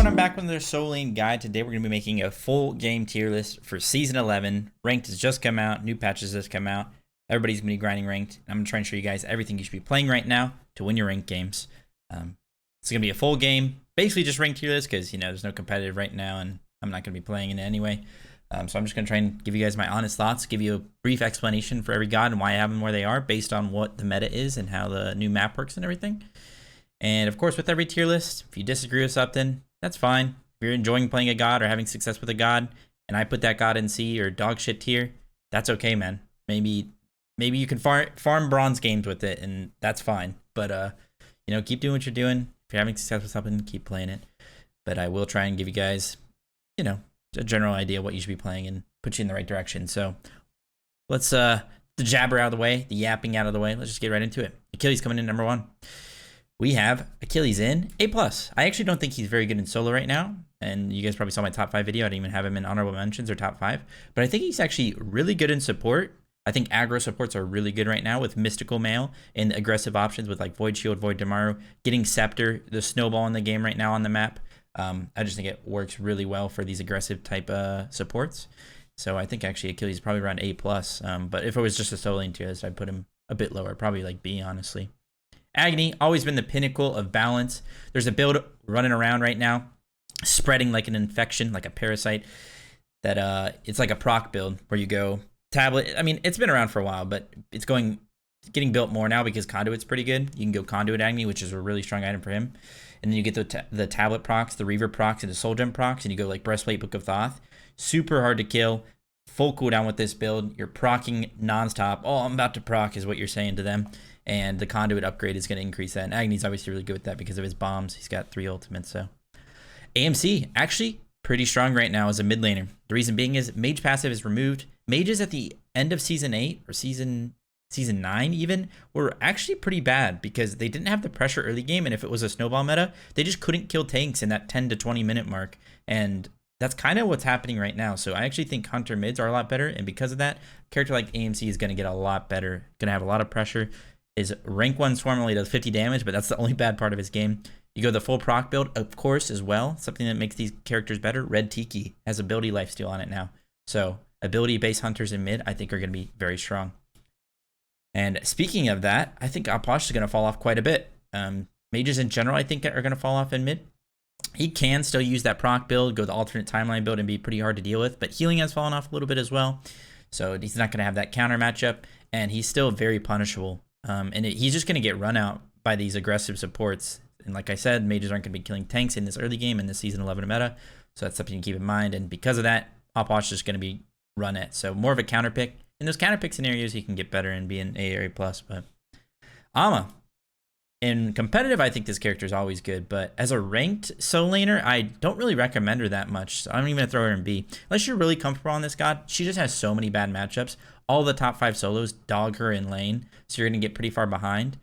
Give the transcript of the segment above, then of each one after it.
everyone, I'm back with another solo lane guide. Today we're going to be making a full game tier list for Season 11. Ranked has just come out, new patches has come out. Everybody's going to be grinding ranked. I'm going to try and show you guys everything you should be playing right now to win your ranked games. It's going to be a full game, basically just ranked tier list because, you know, there's no competitive right now and I'm not going to be playing in it anyway. So I'm just going to try and give you guys my honest thoughts, give you a brief explanation for every god and why I have them where they are based on what the meta is and how the new map works and everything. And of course, with every tier list, if you disagree with something, that's fine. If you're enjoying playing a god or having success with a god, and I put that god in C or dog shit tier, that's okay, man. Maybe you can farm bronze games with it, and that's fine. But you know, keep doing what you're doing. If you're having success with something, keep playing it. But I will try and give you guys, you know, a general idea of what you should be playing and put you in the right direction. So let's the jabber out of the way, the yapping out of the way. Let's just get right into it. Achilles coming in number 1. We have Achilles in A+. I actually don't think he's very good in solo right now. And you guys probably saw my top 5 video. I didn't even have him in honorable mentions or top 5. But I think he's actually really good in support. I think aggro supports are really good right now with Mystical Mail and aggressive options with like Void Shield, Void Damaru, getting Scepter, the snowball in the game right now on the map. I just think it works really well for these aggressive type supports. So I think actually Achilles is probably around A+. But if it was just a solo lane tier list, I'd put him a bit lower, probably like B, honestly. Agony, always been the pinnacle of balance. There's a build running around right now, spreading like an infection, like a parasite, that it's like a proc build where you go tablet. I mean, it's been around for a while, but it's getting built more now because Conduit's pretty good. You can go Conduit Agony, which is a really strong item for him. And then you get the tablet procs, the Reaver procs, and the Soul Gem procs, and you go like Breastplate, Book of Thoth. Super hard to kill. Full cooldown with this build. You're procking nonstop. Oh, I'm about to proc is what you're saying to them. And the Conduit upgrade is going to increase that. And Agony's obviously really good with that because of his bombs. He's got 3 ultimates. So AMC, actually pretty strong right now as a mid laner. The reason being is Mage passive is removed. Mages at the end of Season 8 or Season 9 even were actually pretty bad because they didn't have the pressure early game. And if it was a snowball meta, they just couldn't kill tanks in that 10 to 20 minute mark. And that's kind of what's happening right now. So I actually think Hunter mids are a lot better. And because of that, a character like AMC is going to get a lot better. Going to have a lot of pressure. His rank 1 Swarm only does 50 damage, but that's the only bad part of his game. You go the full proc build, of course, as well. Something that makes these characters better. Red Tiki has ability lifesteal on it now. So ability-based hunters in mid, I think, are going to be very strong. And speaking of that, I think Aposh is going to fall off quite a bit. Mages in general, I think, are going to fall off in mid. He can still use that proc build, go the alternate timeline build, and be pretty hard to deal with. But healing has fallen off a little bit as well. So he's not going to have that counter matchup. And he's still very punishable. He's just going to get run out by these aggressive supports. And like I said, mages aren't going to be killing tanks in this early game in this Season 11 meta. So that's something to keep in mind. And because of that, Aposh is just going to be run at. So more of a counter pick. In those counter pick scenarios, he can get better and be an A or A+. But Ama. In competitive, I think this character is always good. But as a ranked solo laner, I don't really recommend her that much. So I'm even going to throw her in B. Unless you're really comfortable on this god. She just has so many bad matchups. All the top 5 solos dog her in lane, so you're going to get pretty far behind.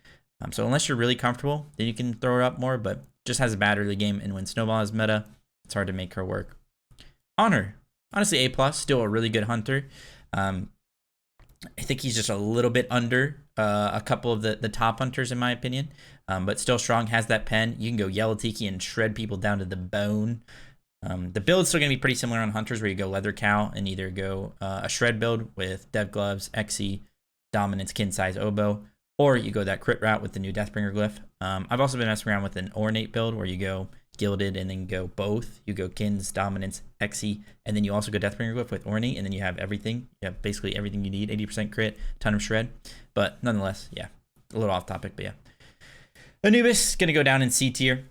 So unless you're really comfortable, then you can throw her up more, but just has a bad early game, and when Snowball is meta, it's hard to make her work. Honor, honestly A+, still a really good hunter. I think he's just a little bit under a couple of the top hunters in my opinion, but still strong, has that pen. You can go Yellow Tiki and shred people down to the bone. The build's still going to be pretty similar on Hunters, where you go Leather Cow and either go a Shred build with Dev Gloves, XE, Dominance, Kin Size, Oboe, or you go that crit route with the new Deathbringer Glyph. I've also been messing around with an Ornate build where you go Gilded and then go both. You go Kins, Dominance, XE, and then you also go Deathbringer Glyph with Ornate, and then you have everything. You have basically everything you need, 80% crit, ton of Shred. But nonetheless, yeah, a little off topic, but yeah. Anubis is going to go down in C tier.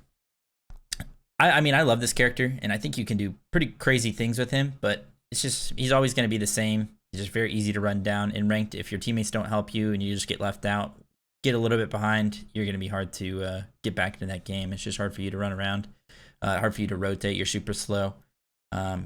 I mean, I love this character, and I think you can do pretty crazy things with him, but it's just, he's always going to be the same. He's just very easy to run down. In ranked, if your teammates don't help you and you just get left out, get a little bit behind, you're going to be hard to get back into that game. It's just hard for you to run around, hard for you to rotate. You're super slow.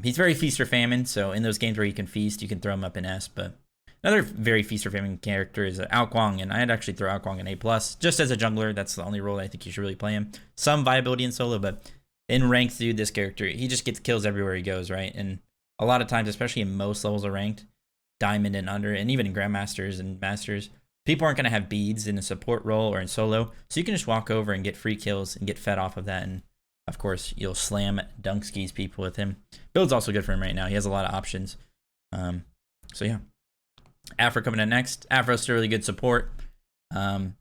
He's very feast or famine, so in those games where you can feast, you can throw him up in S, but another very feast or famine character is Ao Kuang, and I'd actually throw Ao Kuang in A+. Just as a jungler, that's the only role I think you should really play him. Some viability in solo, but in ranked, dude, this character, he just gets kills everywhere he goes, right? And a lot of times, especially in most levels of ranked, diamond and under, and even in grandmasters and masters, people aren't going to have beads in a support role or in solo, so you can just walk over and get free kills and get fed off of that. And Of course, you'll slam dunk skis people with him. Build's also good for him right now. He has a lot of options. So yeah. Afro coming in next. Afro's still really good support. One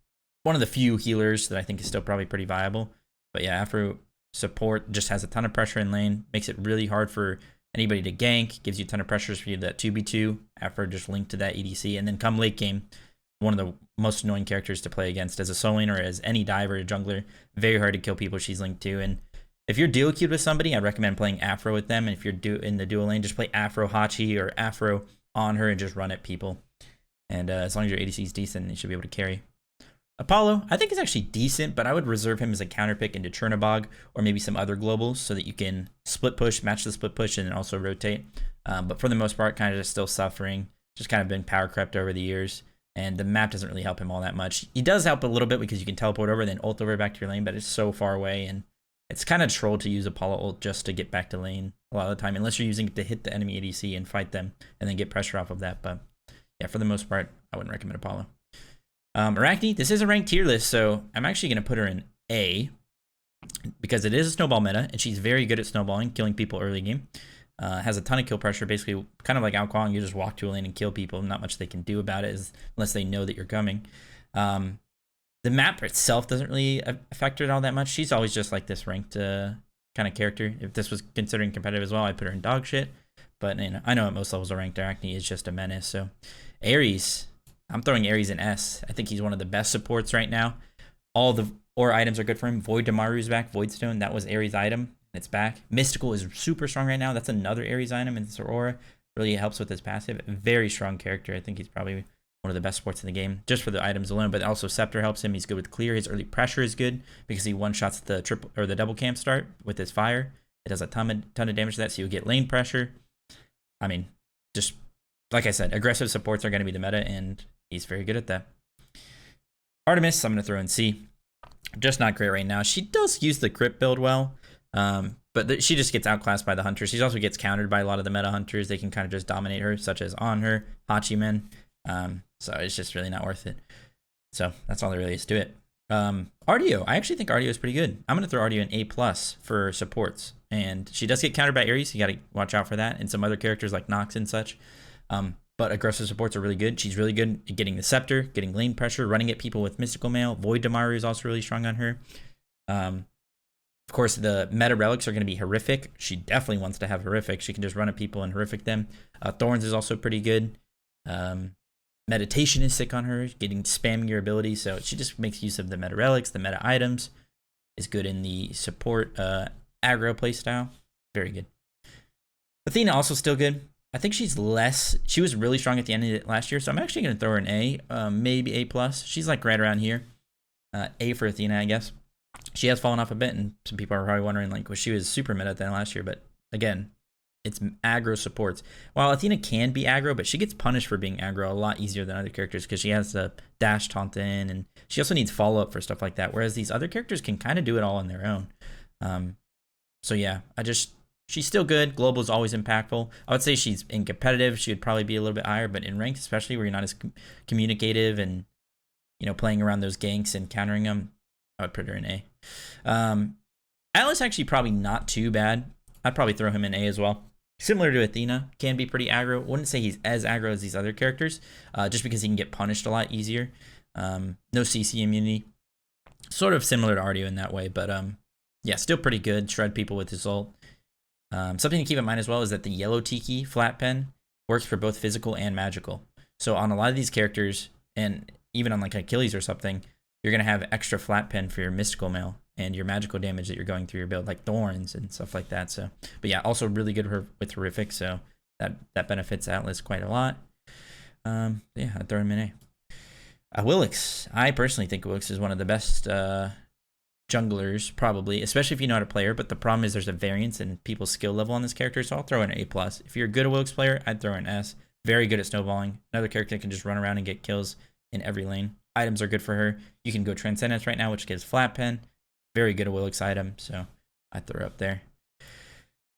of the few healers that I think is still probably pretty viable. But yeah, Afro support just has a ton of pressure in lane. Makes it really hard for anybody to gank. Gives you a ton of pressures for you that 2v2. Afro just linked to that EDC. And then come late game, one of the most annoying characters to play against as a solo lane or as any diver or jungler. Very hard to kill people she's linked to. And if you're duo queued with somebody, I'd recommend playing Afro with them. And if you're in the duo lane, just play Afro Hachi or Afro on her and just run at people. And as long as your ADC is decent, you should be able to carry. Apollo, I think is actually decent, but I would reserve him as a counter pick into Chernobog or maybe some other globals so that you can split push, match the split push, and then also rotate. But for the most part, kind of just still suffering. Just kind of been power crept over the years. And the map doesn't really help him all that much. He does help a little bit because you can teleport over, then ult over back to your lane, but it's so far away. And it's kind of troll to use Apollo ult just to get back to lane a lot of the time, unless you're using it to hit the enemy ADC and fight them and then get pressure off of that. But yeah, for the most part, I wouldn't recommend Apollo. Arachne, this is a ranked tier list, so I'm actually going to put her in A because it is a snowball meta, and she's very good at snowballing, killing people early game. Has a ton of kill pressure, basically kind of like Ao Kuang. You just walk to a lane and kill people. Not much they can do about it unless they know that you're coming. The map itself doesn't really affect her all that much. She's always just like this ranked kind of character. If this was considering competitive as well, I'd put her in dog shit. But you know, I know at most levels of ranked, Arachne is just a menace. So Ares, I'm throwing Ares in S. I think he's one of the best supports right now. All the aura items are good for him. Void Damaru's back. Voidstone, that was Ares' item. It's back. Mystical is super strong right now. That's another Ares item in this aura. Really helps with his passive. Very strong character. I think he's probably one of the best supports in the game, just for the items alone. But also Scepter helps him. He's good with clear. His early pressure is good because he one-shots the triple or the double camp start with his fire. It does a ton of damage to that, so you'll get lane pressure. I mean, just like I said, aggressive supports are going to be the meta, and he's very good at that. Artemis, I'm going to throw in C. Just not great right now. She does use the crypt build well, but she just gets outclassed by the hunters. She also gets countered by a lot of the meta hunters. They can kind of just dominate her, such as On Her, Hachimen. So it's just really not worth it. So that's all there really is to it. Ardio, I actually think Ardio is pretty good. I'm going to throw Ardio in A+ for supports. And she does get countered by Ares. You got to watch out for that. And some other characters like Nox and such. But aggressive supports are really good. She's really good at getting the Scepter, getting lane pressure, running at people with Mystical Mail. Void Damaru is also really strong on her. Of course, the meta relics are going to be horrific. She definitely wants to have horrific. She can just run at people and horrific them. Thorns is also pretty good. Meditation is sick on her, spamming your ability. So she just makes use of the meta relics, the meta items. Is good in the support aggro playstyle. Very good. Athena also still good. I think she was really strong at the end of it last year, so I'm actually going to throw her an A, maybe A+. She's like right around here. A for Athena, I guess. She has fallen off a bit, and some people are probably wondering, like, well, she was super meta at the end of last year, but again, it's aggro supports. While Athena can be aggro, but she gets punished for being aggro a lot easier than other characters because she has the dash taunt in, and she also needs follow-up for stuff like that, whereas these other characters can kind of do it all on their own. So yeah, she's still good. Global is always impactful. I would say she's in competitive. She would probably be a little bit higher, but in ranked, especially where you're not as communicative and, you know, playing around those ganks and countering them, I would put her in A. Atlas actually probably not too bad. I'd probably throw him in A as well. Similar to Athena, can be pretty aggro. Wouldn't say he's as aggro as these other characters, just because he can get punished a lot easier. No CC immunity. Sort of similar to Ardio in that way, but yeah, still pretty good. Shred people with his ult. Something to keep in mind as well is that the yellow Tiki flat pen works for both physical and magical. So on a lot of these characters, and even on like Achilles or something, you're going to have extra flat pen for your mystical mail and your magical damage that you're going through your build, like Thorns and stuff like that. So, but yeah, also really good with horrific, so that benefits Atlas quite a lot. Yeah, I'd throw him in A. Willix, I personally think Willix is one of the best junglers, probably, especially if you know how to play her, but the problem is there's a variance in people's skill level on this character, so I'll throw in an A+. If you're a good Willix player, I'd throw in S. Very good at snowballing. Another character that can just run around and get kills in every lane. Items are good for her. You can go Transcendence right now, which gives flat pen. Very good at Willix item, so I'd throw her up there.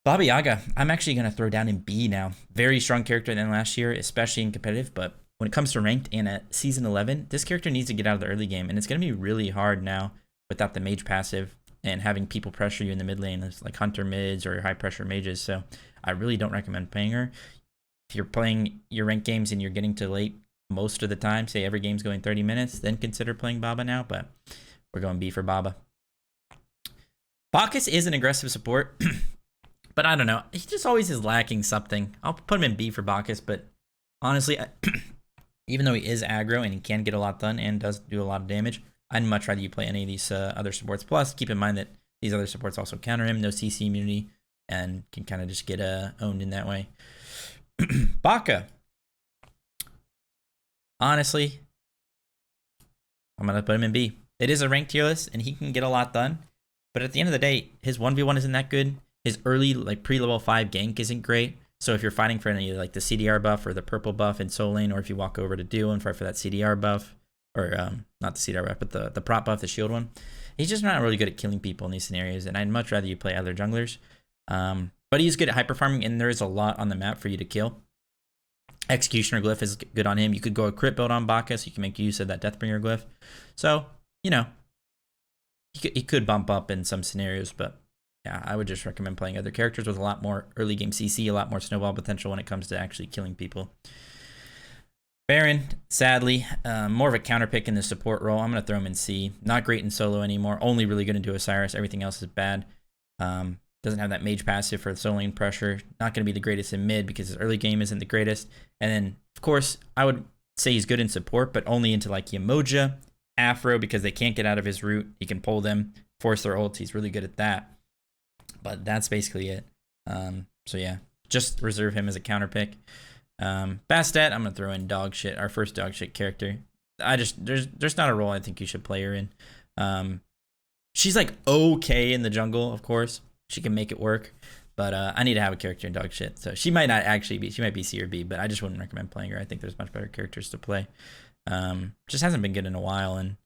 Baba Yaga, I'm actually going to throw down in B now. Very strong character than last year, especially in competitive, but when it comes to ranked and at Season 11, this character needs to get out of the early game, and it's going to be really hard now without the mage passive and having people pressure you in the mid lane, like hunter mids or high pressure mages. So I really don't recommend playing her. If you're playing your ranked games and you're getting to late most of the time, say every game's going 30 minutes, then consider playing Baba now, but we're going B for Baba. Bacchus is an aggressive support, but I don't know. He just always is lacking something. I'll put him in B for Bacchus, but honestly, even though he is aggro and he can get a lot done and does do a lot of damage, I'd much rather you play any of these other supports. Plus, keep in mind that these other supports also counter him, no CC immunity, and can kind of just get owned in that way. Baka. Honestly, I'm going to put him in B. It is a ranked tier list, and he can get a lot done. But at the end of the day, his 1v1 isn't that good. His early, like, pre-level 5 gank isn't great. So if you're fighting for any, like, the CDR buff or the purple buff in Soul Lane, or if you walk over to Duo and fight for that CDR buff, or not the CDR buff, but the prop buff, the shield one, he's just not really good at killing people in these scenarios, and I'd much rather you play other junglers. But he's good at hyper farming, and there is a lot on the map for you to kill. Executioner glyph is good on him. You could go a crit build on Bacchus, so you can make use of that Deathbringer glyph. So, you know, he could bump up in some scenarios, but yeah, I would just recommend playing other characters with a lot more early game CC, a lot more snowball potential when it comes to actually killing people. Baron, sadly, more of a counter pick in the support role. I'm going to throw him in C. Not great in solo anymore. Only really good into Osiris. Everything else is bad. Doesn't have that mage passive for solo lane pressure. Not going to be the greatest in mid because his early game isn't the greatest. And then, of course, I would say he's good in support, but only into like Yamoja, Afro, because they can't get out of his route. He can pull them, force their ults. He's really good at that. But that's basically it. So yeah, just reserve him as a counter pick. Bastet, I'm gonna throw in dog shit. Our first dog shit character. There's not a role I think you should play her in. She's like okay in the jungle, of course. She can make it work, but I need to have a character in dog shit. So she might not actually be. She might be C or B, but I just wouldn't recommend playing her. I think there's much better characters to play. Just hasn't been good in a while, and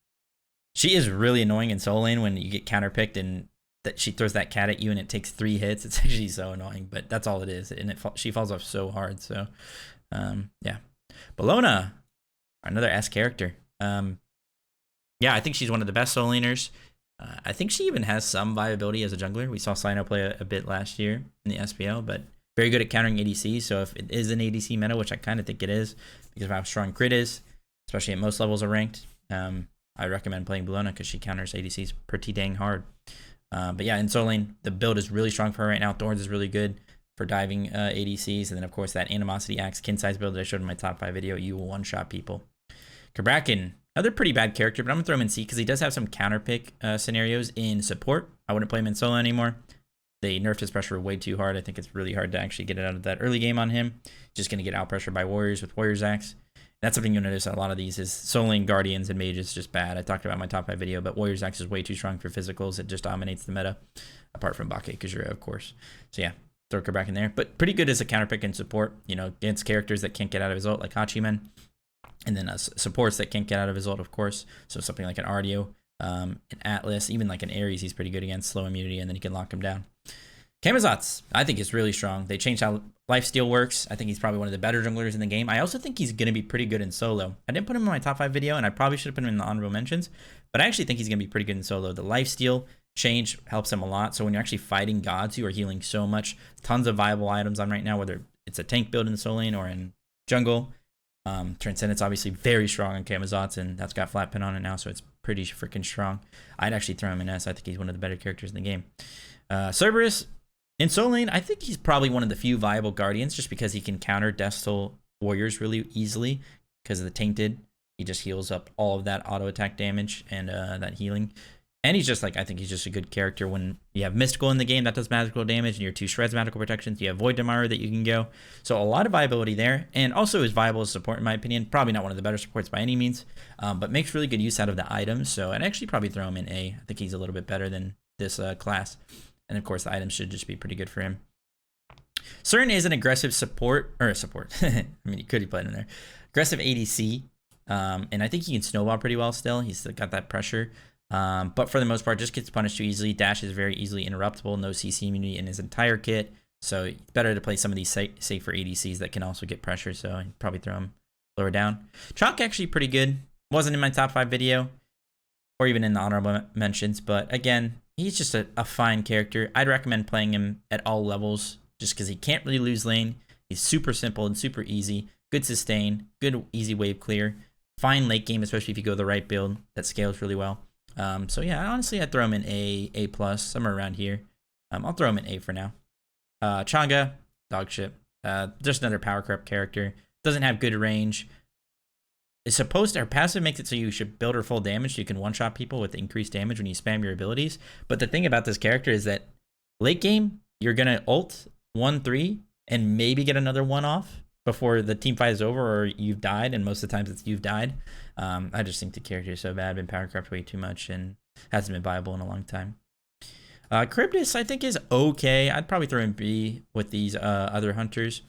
she is really annoying in Soul Lane when you get counterpicked and that she throws that cat at you and it takes 3 hits. It's actually so annoying, but that's all it is, and she falls off so hard. So, yeah, Bellona, another S character. Yeah, I think she's one of the best Soul Laners. I think she even has some viability as a jungler. We saw Sino play a bit last year in the SPL, but very good at countering ADC. So if it is an ADC meta, which I kind of think it is, because of how strong crit is, especially at most levels of ranked, I recommend playing Bellona because she counters ADCs pretty dang hard. But yeah, in Soul Lane, the build is really strong for her right now. Thorns is really good for diving ADCs. And then, of course, that Animosity Axe kin size build that I showed in my top 5 video, you will one-shot people. Kabrakan, another pretty bad character, but I'm going to throw him in C because he does have some counter pick scenarios in support. I wouldn't play him in solo anymore. They nerfed his pressure way too hard. I think it's really hard to actually get it out of that early game on him. Just going to get out pressured by warriors with Warrior's Axe. That's something you'll notice a lot of these is Soul Lane, Guardians, and Mages just bad. I talked about in my top 5 video, but Warrior's Axe is way too strong for physicals. It just dominates the meta, apart from Bake Kajura, of course. So yeah, throw her back in there. But pretty good as a counter pick and support, you know, against characters that can't get out of his ult, like Hachiman. And then supports that can't get out of his ult, of course. So something like an Ardio, an Atlas, even like an Ares, he's pretty good against slow immunity, and then he can lock him down. Camazotz, I think, is really strong. They changed how lifesteal works. I think he's probably one of the better junglers in the game. I also think he's going to be pretty good in solo. I didn't put him in my top 5 video, and I probably should have put him in the honorable mentions, but I actually think he's going to be pretty good in solo. The lifesteal change helps him a lot. So when you're actually fighting gods who are healing so much, tons of viable items on right now, whether it's a tank build in Soul Lane or in jungle. Transcendence obviously very strong on Camazotz, and that's got flat pin on it now, so it's pretty freaking strong. I'd actually throw him in S. I think he's one of the better characters in the game. Cerberus, in Soul Lane, I think he's probably one of the few viable Guardians just because he can counter Death Soul Warriors really easily because of the Tainted. He just heals up all of that auto attack damage and that healing. And he's just like, I think he's just a good character when you have Mystical in the game that does magical damage and your 2 shreds magical protections. You have Void Demarer that you can go. So a lot of viability there, and also is viable as support in my opinion. Probably not one of the better supports by any means, but makes really good use out of the items. So I'd actually probably throw him in A. I think he's a little bit better than this class. And of course the items should just be pretty good for him. CERN is an aggressive support. I mean, he could have played in there. Aggressive ADC. And I think he can snowball pretty well still. He's still got that pressure. But for the most part, just gets punished too easily. Dash is very easily interruptible. No CC immunity in his entire kit. So it's better to play some of these safer ADCs that can also get pressure. So I'd probably throw him lower down. Chalk actually pretty good. Wasn't in my top 5 video or even in the honorable mentions. But again, he's just a fine character. I'd recommend playing him at all levels just because he can't really lose lane. He's super simple and super easy. Good sustain, good easy wave clear. Fine late game, especially if you go the right build that scales really well. So yeah, honestly, I'd throw him in A plus, somewhere around here. I'll throw him in A for now. Changa, dog shit. Just another power creep character. Doesn't have good range. It's supposed to, her passive makes it so you should build her full damage so you can one-shot people with increased damage when you spam your abilities. But the thing about this character is that late game, you're going to ult 1-3 and maybe get another one off before the team fight is over or you've died, and most of the times it's you've died. I just think the character is so bad, been power crept way too much, and hasn't been viable in a long time. Cryptus, I think, is okay. I'd probably throw in B with these other hunters.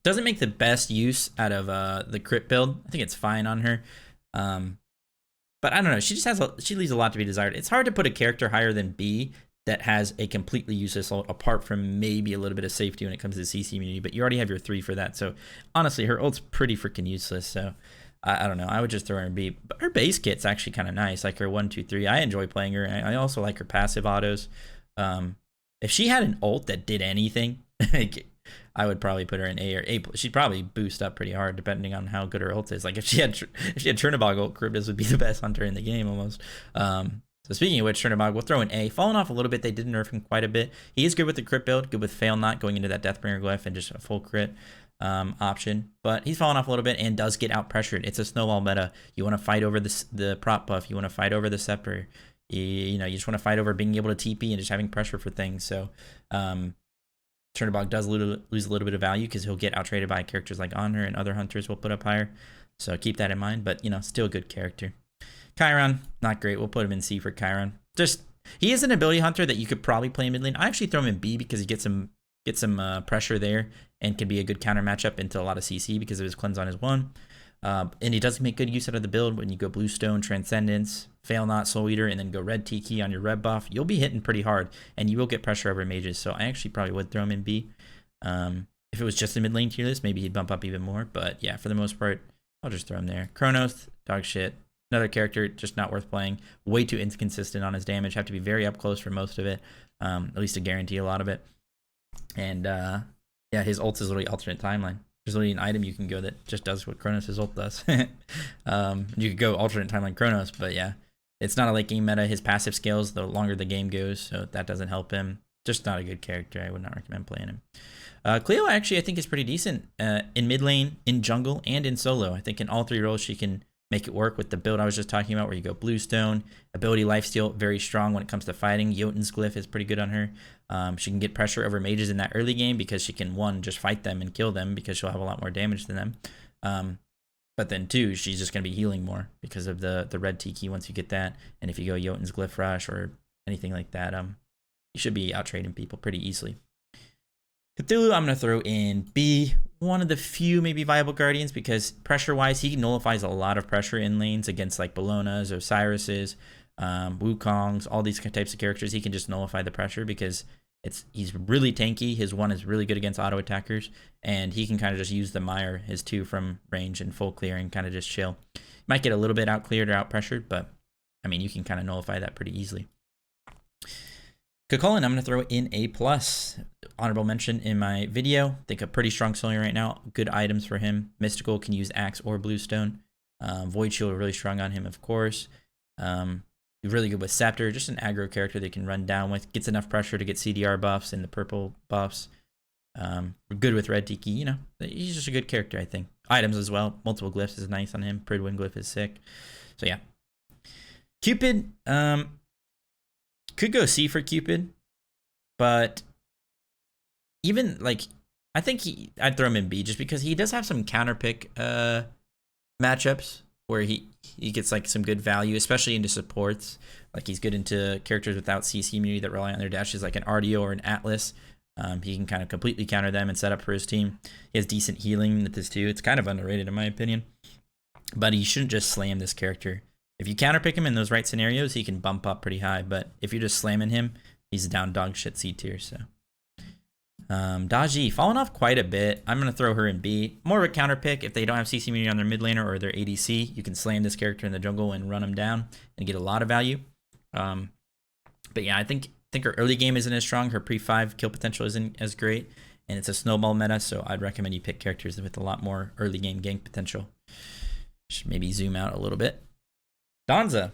Doesn't make the best use out of the crit build. I think it's fine on her. But I don't know. She just has she leaves a lot to be desired. It's hard to put a character higher than B that has a completely useless ult, apart from maybe a little bit of safety when it comes to the CC immunity. But you already have your 3 for that. So honestly, her ult's pretty freaking useless. So I don't know. I would just throw her in B. But her base kit's actually kind of nice. Like her 1, 2, 3. I enjoy playing her. I also like her passive autos. If she had an ult that did anything, I would probably put her in A or A. She'd probably boost up pretty hard depending on how good her ult is. Like if she had Chernobog ult, Cryptus would be the best hunter in the game almost. So speaking of which, Chernobog, we'll throw in A. Fallen off a little bit. They did nerf him quite a bit. He is good with the crit build, good with Fail Not going into that Deathbringer glyph and just a full crit option. But he's fallen off a little bit and does get out pressured. It's a snowball meta. You want to fight over the prop buff. You want to fight over the scepter. You just want to fight over being able to TP and just having pressure for things. So Chernobog does lose a little bit of value because he'll get out-traded by characters like Honor and other hunters will put up higher. So keep that in mind, but still a good character. Chiron, not great. We'll put him in C for Chiron. He is an ability hunter that you could probably play in mid lane. I actually throw him in B because he gets some pressure there and can be a good counter matchup into a lot of CC because of his cleanse on his 1. And he does make good use out of the build when you go Bluestone, Transcendence, Fail Not, Soul Eater, and then go Red Tiki on your red buff. You'll be hitting pretty hard, and you will get pressure over mages. So I actually probably would throw him in B. If it was just a mid lane tier list, maybe he'd bump up even more. But yeah, for the most part, I'll just throw him there. Chronos, dog shit. Another character just not worth playing. Way too inconsistent on his damage. Have to be very up close for most of it, at least to guarantee a lot of it. And yeah, his ult is literally alternate timeline. There's literally an item you can go that just does what Kronos' ult does. You could go alternate timeline Kronos, but yeah, it's not a late game meta. His passive scales the longer the game goes, so that doesn't help him. Just not a good character. I would not recommend playing him. Cleo actually I think is pretty decent in mid lane, in jungle, and in solo. I think in all 3 roles she can make it work with the build I was just talking about where you go Bluestone. Ability Lifesteal, very strong when it comes to fighting. Jotun's Glyph is pretty good on her. She can get pressure over mages in that early game because she can, 1, just fight them and kill them because she'll have a lot more damage than them. But then 2, she's just going to be healing more because of the red Tiki once you get that. And if you go Jotun's Glyph Rush or anything like that, you should be out-trading people pretty easily. Cthulhu, I'm going to throw in B. One of the few maybe viable Guardians because pressure-wise, he nullifies a lot of pressure in lanes against like Bellonas, Osiris's, Wukongs, all these types of characters. He can just nullify the pressure because he's really tanky. His 1 is really good against auto attackers, and he can kind of just use the Mire, his 2 from range and full clear and kind of just chill. Might get a little bit out cleared or out pressured, but I mean you can kind of nullify that pretty easily. Kukulkan, I'm going to throw in A+. Honorable mention in my video. I think a pretty strong soloing right now. Good items for him. Mystical can use Axe or Bluestone. Void Shield really strong on him, of course. Really good with Scepter. Just an aggro character they can run down with. Gets enough pressure to get CDR buffs and the purple buffs. Good with Red Tiki. He's just a good character, I think. Items as well. Multiple glyphs is nice on him. Pridwin glyph is sick. So yeah. Cupid. Could go C for Cupid, but even like I think I'd throw him in B just because he does have some counter pick matchups where he gets like some good value, especially into supports. Like he's good into characters without CC immunity that rely on their dashes, like an RDO or an Atlas. He can kind of completely counter them and set up for his team. He has decent healing with this too. It's kind of underrated in my opinion, but he shouldn't just slam this character. If you counterpick him in those right scenarios, he can bump up pretty high. But if you're just slamming him, he's down dog shit C tier. So, Daji, fallen off quite a bit. I'm going to throw her in B. More of a counterpick. If they don't have CC immunity on their mid laner or their ADC, you can slam this character in the jungle and run him down and get a lot of value. But But yeah, I think her early game isn't as strong. Her pre-5 kill potential isn't as great, and it's a snowball meta. So I'd recommend you pick characters with a lot more early game gank potential. Should maybe zoom out a little bit. Danza,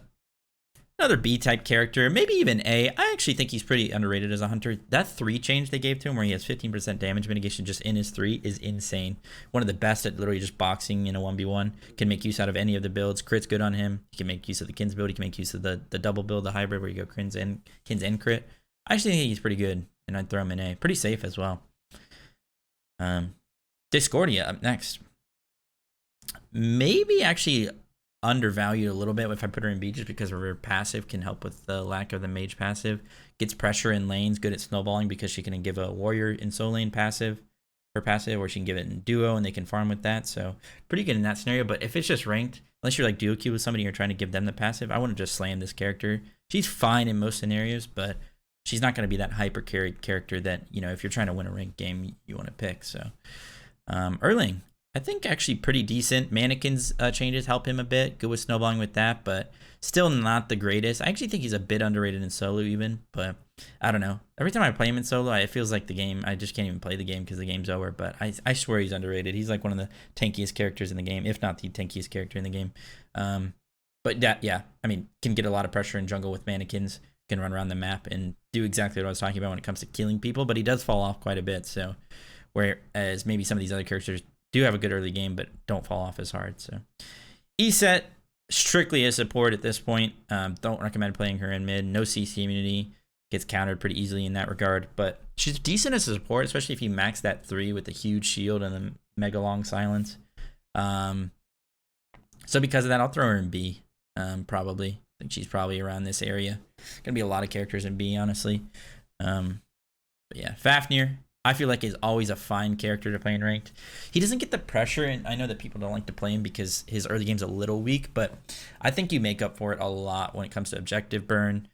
another B-type character, maybe even A. I actually think he's pretty underrated as a hunter. That 3 change they gave to him where he has 15% damage mitigation just in his 3 is insane. One of the best at literally just boxing in a 1v1. Can make use out of any of the builds. Crit's good on him. He can make use of the Kins build. He can make use of the double build, the hybrid where you go Kins and crit. I actually think he's pretty good, and I'd throw him in A. Pretty safe as well. Discordia up next. Maybe actually undervalued a little bit if I put her in B just because her passive can help with the lack of the mage passive. Gets pressure in lanes, good at snowballing because she can give a warrior in soul lane passive, her passive, or she can give it in duo and they can farm with that. So pretty good in that scenario. But if it's just ranked, unless you're like duo queue with somebody and you're trying to give them the passive, I wouldn't just slam this character. She's fine in most scenarios, but she's not going to be that hyper carried character that, you know, if you're trying to win a ranked game, you want to pick. So Erling, I think actually pretty decent. Mannequins changes help him a bit. Good with snowballing with that, but still not the greatest. I actually think he's a bit underrated in solo even, but I don't know. Every time I play him in solo, it feels like the game, I just can't even play the game because the game's over, but I swear he's underrated. He's like one of the tankiest characters in the game, if not the tankiest character in the game. But yeah, I mean, can get a lot of pressure in jungle with mannequins, can run around the map and do exactly what I was talking about when it comes to killing people, but he does fall off quite a bit. So whereas maybe some of these other characters do have a good early game, but don't fall off as hard. So Eset, strictly a support at this point. Don't recommend playing her in mid. No CC immunity. Gets countered pretty easily in that regard. But she's decent as a support, especially if you max that 3 with the huge shield and the mega long silence. So because of that, I'll throw her in B. Probably. I think she's probably around this area. Gonna be a lot of characters in B, honestly. But yeah, Fafnir, I feel like is always a fine character to play in ranked. He doesn't get the pressure, and I know that people don't like to play him because his early game's a little weak, but I think you make up for it a lot when it comes to objective burn.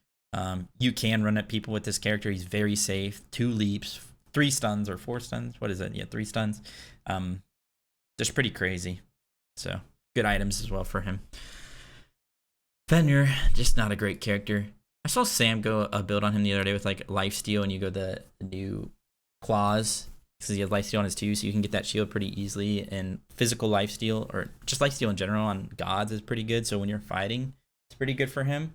You can run at people with this character. He's very safe. 2 leaps, 3 stuns or 4 stuns. What is it? Yeah, 3 stuns. Just pretty crazy. So good items as well for him. Fenrir, just not a great character. I saw Sam go a build on him the other day with like lifesteal, and you go the new claws because he has lifesteal on his 2, so you can get that shield pretty easily. And physical lifesteal or just lifesteal in general on gods is pretty good. So when you're fighting, it's pretty good for him.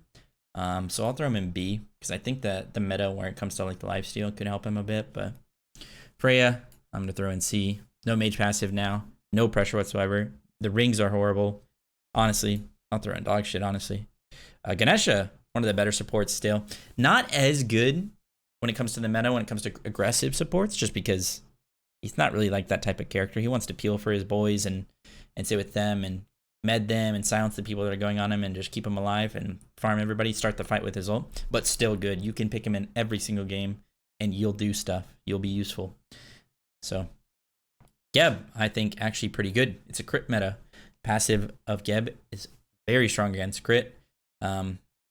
So I'll throw him in B because I think that the meta where it comes to like the lifesteal could help him a bit. But Freya, I'm gonna throw in C. No mage passive now. No pressure whatsoever. The rings are horrible. Honestly, I'll throw in dog shit. Honestly, Ganesha, one of the better supports still. Not as good when it comes to the meta, when it comes to aggressive supports, just because he's not really like that type of character. He wants to peel for his boys and sit with them and med them and silence the people that are going on him and just keep him alive and farm everybody, start the fight with his ult. But still good. You can pick him in every single game and you'll do stuff. You'll be useful. So Geb, I think actually pretty good. It's a crit meta. Passive of Geb is very strong against crit.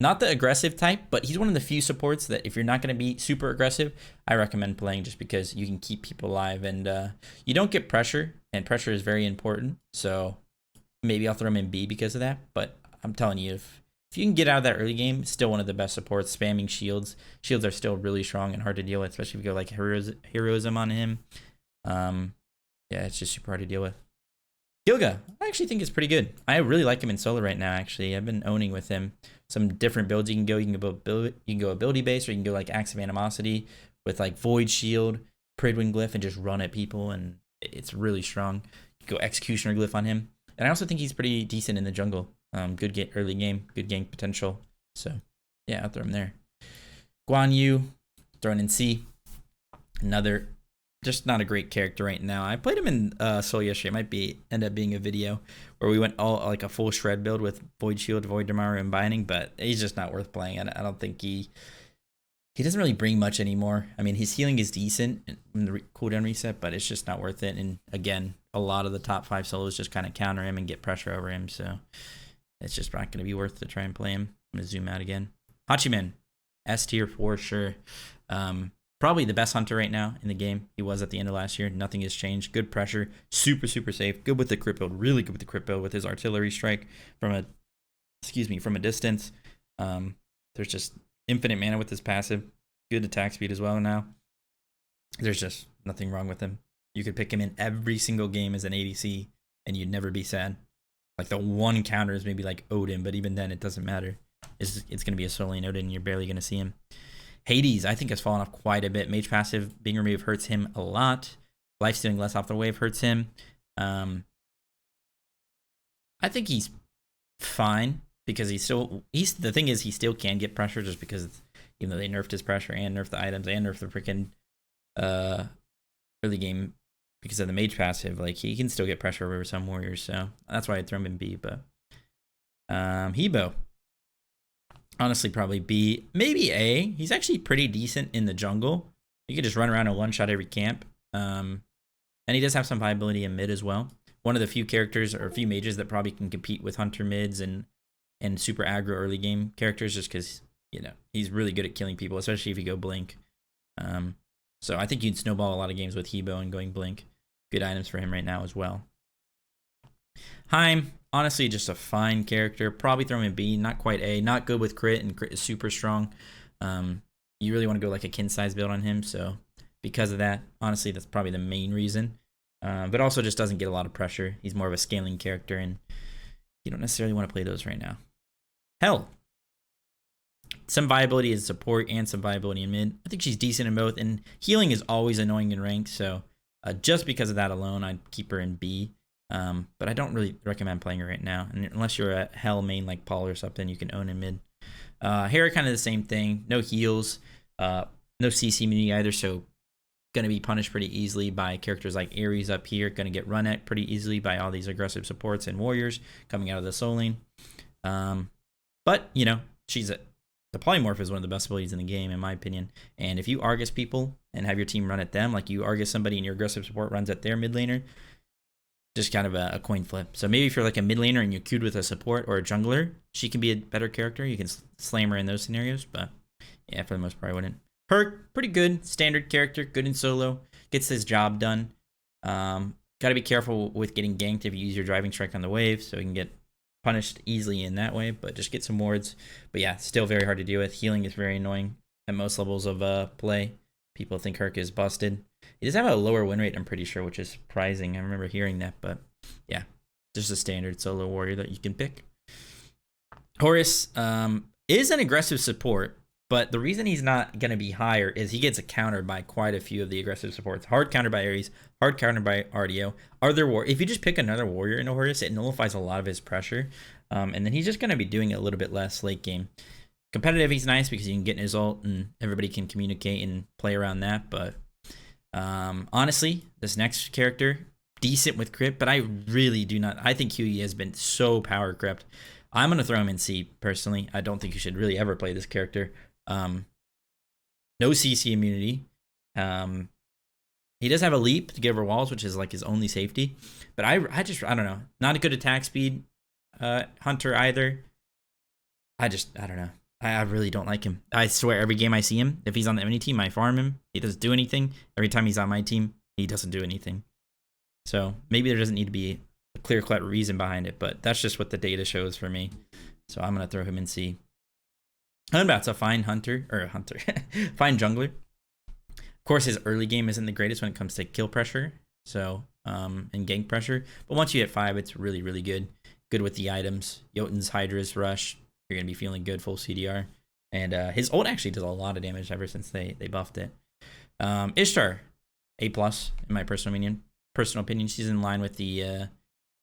Not the aggressive type, but he's one of the few supports that if you're not going to be super aggressive, I recommend playing just because you can keep people alive and you don't get pressure, and pressure is very important. So maybe I'll throw him in B because of that. But I'm telling you, if you can get out of that early game, still one of the best supports. Spamming shields. Shields are still really strong and hard to deal with, especially if you go like heroism on him. Yeah, it's just super hard to deal with. Gilga, I actually think is pretty good. I really like him in solo right now, actually. I've been owning with him. Some different builds you can go. You can go ability based, or you can go like Axe of Animosity with like Void Shield, Pridwin Glyph, and just run at people, and it's really strong. You can go Executioner Glyph on him. And I also think he's pretty decent in the jungle. Good early game, good gank potential. So yeah, I'll throw him there. Guan Yu, thrown in C. Another just not a great character right now. I played him in Soul yesterday. It might end up being a video where we went all like a full shred build with Void Shield, Void Damara, and Binding, but he's just not worth playing. I don't think he doesn't really bring much anymore. I mean, his healing is decent in the cooldown reset, but it's just not worth it. And again, a lot of the top 5 solos just kind of counter him and get pressure over him, so it's just not going to be worth to try and play him. I'm going to zoom out again. Hachiman, S tier for sure. Probably the best hunter right now in the game. He was at the end of last year. Nothing has changed. Good pressure. Super safe. Good with the crit build. Really good with the crit build with his artillery strike from a distance. There's just infinite mana with his passive. Good attack speed as well now. There's just nothing wrong with him. You could pick him in every single game as an ADC, and you'd never be sad. Like the one counter is maybe like Odin, but even then it doesn't matter. It's going to be a Solean Odin, and you're barely going to see him. Hades, I think, has fallen off quite a bit. Mage passive being removed hurts him a lot. Life stealing less off the wave hurts him. I think he's fine because the thing is he still can get pressure just because even though they nerfed his pressure and nerfed the items and nerfed the freaking early game because of the mage passive, like he can still get pressure over some warriors, so that's why I'd throw him in B. But Hebo, honestly probably B, maybe A. He's actually pretty decent in the jungle. You can just run around and one shot every camp, and he does have some viability in mid as well. One of the few characters or a few mages that probably can compete with hunter mids and super aggro early game characters, just because he's really good at killing people, especially if you go blink. So I think you'd snowball a lot of games with Hebo and going blink. Good items for him right now as well. Heim, honestly, just a fine character. Probably throw him in B, not quite A. Not good with crit, and crit is super strong. You really want to go like a kin size build on him, so because of that, honestly, that's probably the main reason. But also just doesn't get a lot of pressure. He's more of a scaling character, and you don't necessarily want to play those right now. Hell, some viability in support and some viability in mid. I think she's decent in both, and healing is always annoying in ranked, so just because of that alone, I'd keep her in B. But I don't really recommend playing her right now, and unless you're a Hell main like Paul or something, you can own in mid. Hera, kind of the same thing. No heals, no CC immunity either, so going to be punished pretty easily by characters like Ares up here. Going to get run at pretty easily by all these aggressive supports and warriors coming out of the soul lane. But the polymorph is one of the best abilities in the game, in my opinion. And if you Argus people and have your team run at them, like you Argus somebody and your aggressive support runs at their mid laner, just kind of a coin flip. So maybe if you're like a mid laner and you're queued with a support or a jungler, she can be a better character. You can slam her in those scenarios, but yeah, for the most part, I wouldn't. Herc, pretty good, standard character, good in solo, gets his job done. Got to be careful with getting ganked if you use your driving strike on the wave, so you can get punished easily in that way, but just get some wards. But yeah, still very hard to deal with. Healing is very annoying at most levels of play. People think Herc is busted. He does have a lower win rate, I'm pretty sure, which is surprising. I remember hearing that, but yeah, just a standard solo warrior that you can pick. Horus is an aggressive support, but the reason he's not going to be higher is he gets countered by quite a few of the aggressive supports. Hard countered by Ares, hard countered by RDO. If you just pick another warrior in a Horus, it nullifies a lot of his pressure. And then he's just going to be doing a little bit less late game. Competitive, he's nice because you can get in his ult and everybody can communicate and play around that. But honestly, this next character, decent with crit, but I really do not. I think Huey has been so power crept. I'm going to throw him in C, personally. I don't think you should really ever play this character. No CC immunity. He does have a leap to get over walls, which is like his only safety. But I don't know. Not a good attack speed hunter either. I don't know. I really don't like him. I swear, every game I see him, if he's on the enemy team, I farm him. He doesn't do anything. Every time he's on my team, he doesn't do anything. So maybe there doesn't need to be a clear-cut reason behind it, but that's just what the data shows for me. So I'm going to throw him in C. Hunbat's a fine fine jungler. Of course, his early game isn't the greatest when it comes to kill pressure, so and gank pressure. But once you hit 5, it's really, really good. Good with the items. Jotun's Hydra's Rush. You're going to be feeling good full CDR. And his ult actually does a lot of damage ever since they buffed it. Ishtar, A+, in my personal opinion. She's in line with the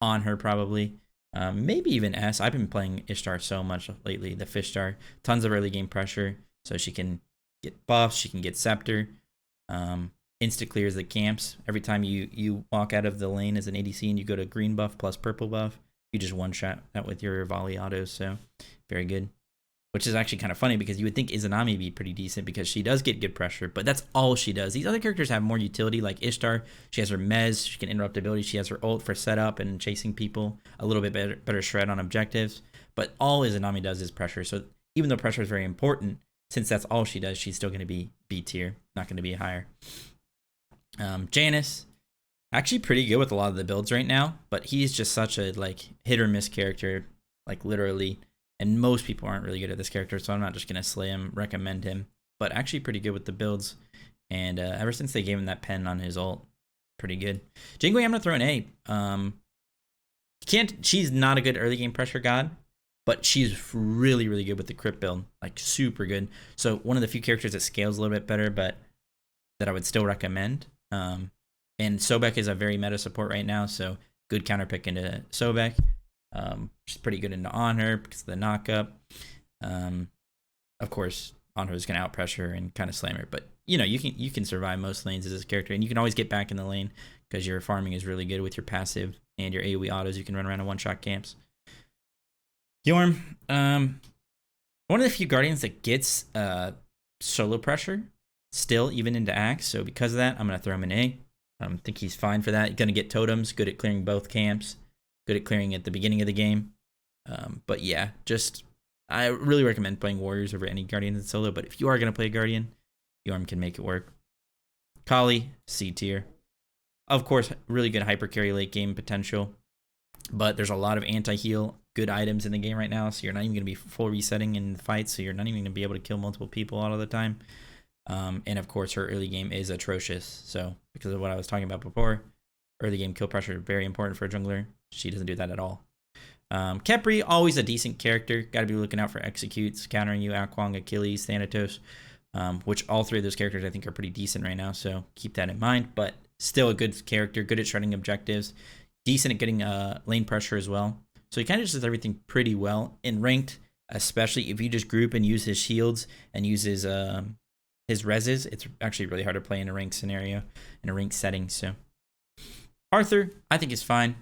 on her probably. Maybe even S. I've been playing Ishtar so much lately. The Fish Star. Tons of early game pressure. So she can get buffs. She can get Scepter. Insta clears the camps. Every time you walk out of the lane as an ADC and you go to green buff plus purple buff, you just one-shot that with your volley autos. So very good. Which is actually kind of funny because you would think Izanami would be pretty decent because she does get good pressure, but that's all she does. These other characters have more utility, like Ishtar. She has her Mez, she can interrupt ability. She has her ult for setup and chasing people, a little bit better shred on objectives. But all Izanami does is pressure. So even though pressure is very important, since that's all she does, she's still going to be B tier, not going to be higher. Janus, actually pretty good with a lot of the builds right now, but he's just such a hit or miss character, literally. And most people aren't really good at this character, so I'm not just going to recommend him. But actually pretty good with the builds. And ever since they gave him that pen on his ult, pretty good. Jingwei, I'm going to throw an A. She's not a good early game pressure god, but she's really, really good with the crit build. Like, super good. So one of the few characters that scales a little bit better, but that I would still recommend. And Sobek is a very meta support right now, so good counter pick into Sobek. She's pretty good into Honor because of the knockup. Of course, Honor is going to out pressure and kind of slam her, but you know, you can survive most lanes as this character, and you can always get back in the lane because your farming is really good with your passive and your AoE autos. You can run around in one-shot camps. Yorm, one of the few Guardians that gets solo pressure still, even into Axe, so because of that, I'm going to throw him an A. I think he's fine for that. He's going to get totems, good at clearing both camps, good at clearing at the beginning of the game. But yeah, I really recommend playing Warriors over any Guardians in solo, but if you are going to play a Guardian, Yorm can make it work. Kali, C tier. Of course, really good hyper carry late game potential, but there's a lot of anti-heal good items in the game right now, so you're not even going to be full resetting in the fight, so you're not even going to be able to kill multiple people all of the time. And of course, her early game is atrocious, so because of what I was talking about before, early game kill pressure is very important for a jungler. She doesn't do that at all. Khepri, always a decent character. Got to be looking out for executes, countering you, Akwang, Achilles, Thanatos, which all three of those characters I think are pretty decent right now, so keep that in mind. But still a good character, good at shredding objectives, decent at getting lane pressure as well. So he kind of just does everything pretty well. In ranked, especially if you just group and use his shields and use his reses, it's actually really hard to play in a ranked scenario, in a ranked setting. So Arthur, I think is fine.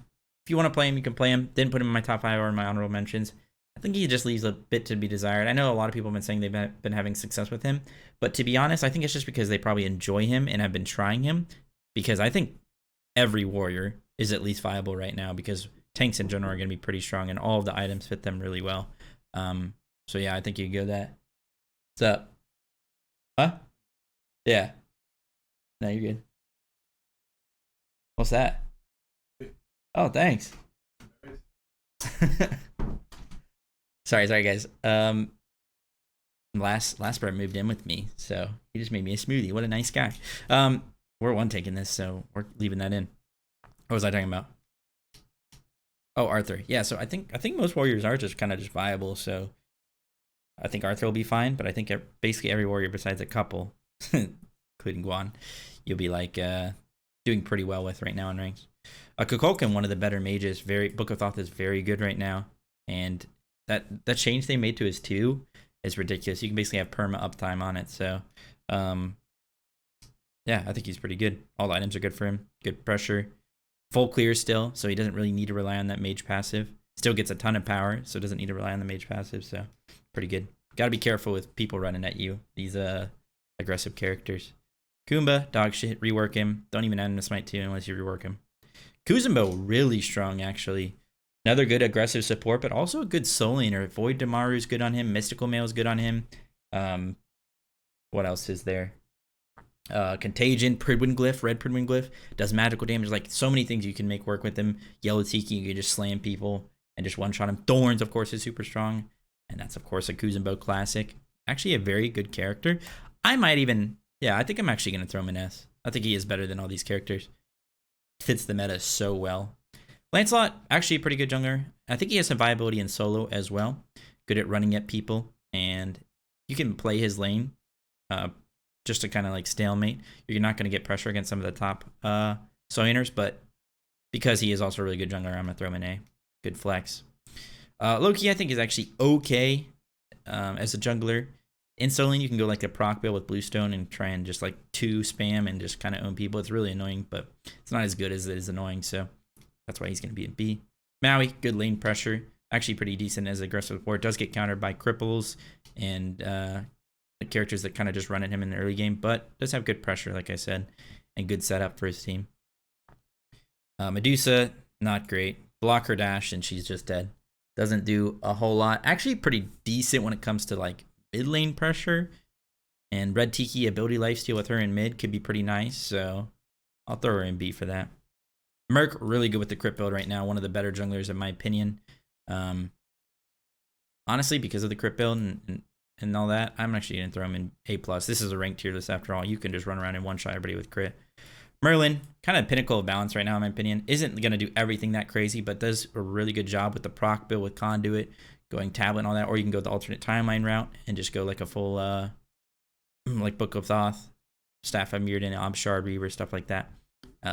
If you want to play him, you can play him. Didn't put him in my top 5 or in my honorable mentions. I think he just leaves a bit to be desired. I know a lot of people have been saying they've been having success with him, but to be honest, I think it's just because they probably enjoy him and have been trying him, because I think every warrior is at least viable right now, because tanks in general are going to be pretty strong and all of the items fit them really well. So yeah, I think you go that. What's up? Huh? Yeah. No, you're good. What's that? Oh, thanks. Sorry guys. Last bird moved in with me, so he just made me a smoothie. What a nice guy. We're one taking this, so we're leaving that in. What was I talking about? Oh, Arthur. Yeah, so I think most warriors are just kind of just viable, so I think Arthur will be fine, but I think basically every warrior besides a couple, including Guan, you'll be like doing pretty well with right now in ranks. Kukulkan, one of the better mages, Book of Thoth is very good right now, and that change they made to his 2 is ridiculous. You can basically have perma uptime on it, so yeah, I think he's pretty good. All the items are good for him. Good pressure. Full clear still, so he doesn't really need to rely on that mage passive. Still gets a ton of power, so doesn't need to rely on the mage passive, so pretty good. Gotta be careful with people running at you, these aggressive characters. Kumba, dog shit, rework him. Don't even add him to Smite 2 unless you rework him. Kuzumbo, really strong, actually. Another good aggressive support, but also a good soul laner. Void Damaru is good on him. Mystical Mail is good on him. What else is there? Contagion, Pridwin Glyph, Red Pridwin Glyph, does magical damage. Like, so many things you can make work with him. Yellow Tiki, you can just slam people and just one-shot him. Thorns, of course, is super strong. And that's, of course, a Kuzumbo classic. Actually, a very good character. I might even... Yeah, I think I'm actually going to throw him an S. I think he is better than all these characters. Fits the meta so well. Lancelot, actually a pretty good jungler. I think he has some viability in solo as well. Good at running at people. And you can play his lane just to kind of like stalemate. You're not going to get pressure against some of the top Solaners, but because he is also a really good jungler, I'm going to throw him an A. Good flex. Loki, I think, is actually okay as a jungler. In solo lane, you can go like the proc build with Bluestone and try and just like 2 spam and just kind of own people. It's really annoying, but it's not as good as it is annoying, so that's why he's going to be a B. Maui, good lane pressure. Actually pretty decent as aggressive support. Does get countered by cripples and the characters that kind of just run at him in the early game, but does have good pressure, like I said, and good setup for his team. Medusa, not great. Block her dash and she's just dead. Doesn't do a whole lot. Actually pretty decent when it comes to like mid lane pressure, and Red Tiki ability lifesteal with her in mid could be pretty nice, so I'll throw her in B for that. Merc, really good with the crit build right now, one of the better junglers in my opinion. honestly, because of the crit build and all that, I'm actually going to throw him in A+. This is a ranked tier list after all. You can just run around and one-shot everybody with crit. Merlin, kind of pinnacle of balance right now, in my opinion. Isn't going to do everything that crazy, but does a really good job with the proc build, with Conduit, going tablet and all that. Or you can go the alternate timeline route and just go like a full, like Book of Thoth, Staff of Mirrodin, Obshard, Reaver, stuff like that.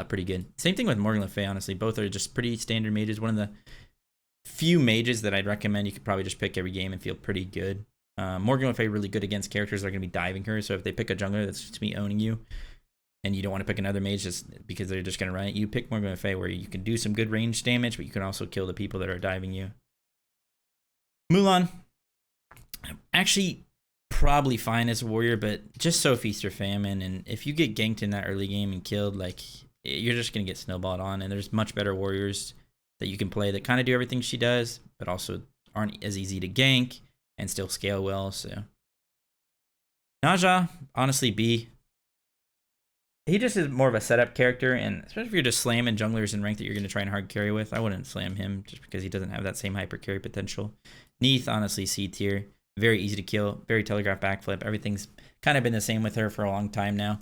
Pretty good. Same thing with Morgan Le Fay, honestly. Both are just pretty standard mages. One of the few mages that I'd recommend you could probably just pick every game and feel pretty good. Morgan Le Fay really good against characters that are going to be diving her. So if they pick a jungler that's just me owning you, and you don't want to pick another mage just because they're just going to run it, you pick Morgan Le Fay, where you can do some good range damage, but you can also kill the people that are diving you. Mulan, actually probably fine as a warrior, but just so feast or famine. And if you get ganked in that early game and killed, like, you're just going to get snowballed on. And there's much better warriors that you can play that kind of do everything she does, but also aren't as easy to gank and still scale well. So Naja, honestly, B. He just is more of a setup character, and especially if you're just slamming junglers in rank that you're going to try and hard carry with, I wouldn't slam him just because he doesn't have that same hyper carry potential. Neith, honestly, C tier. Very easy to kill, very telegraph backflip. Everything's kind of been the same with her for a long time now.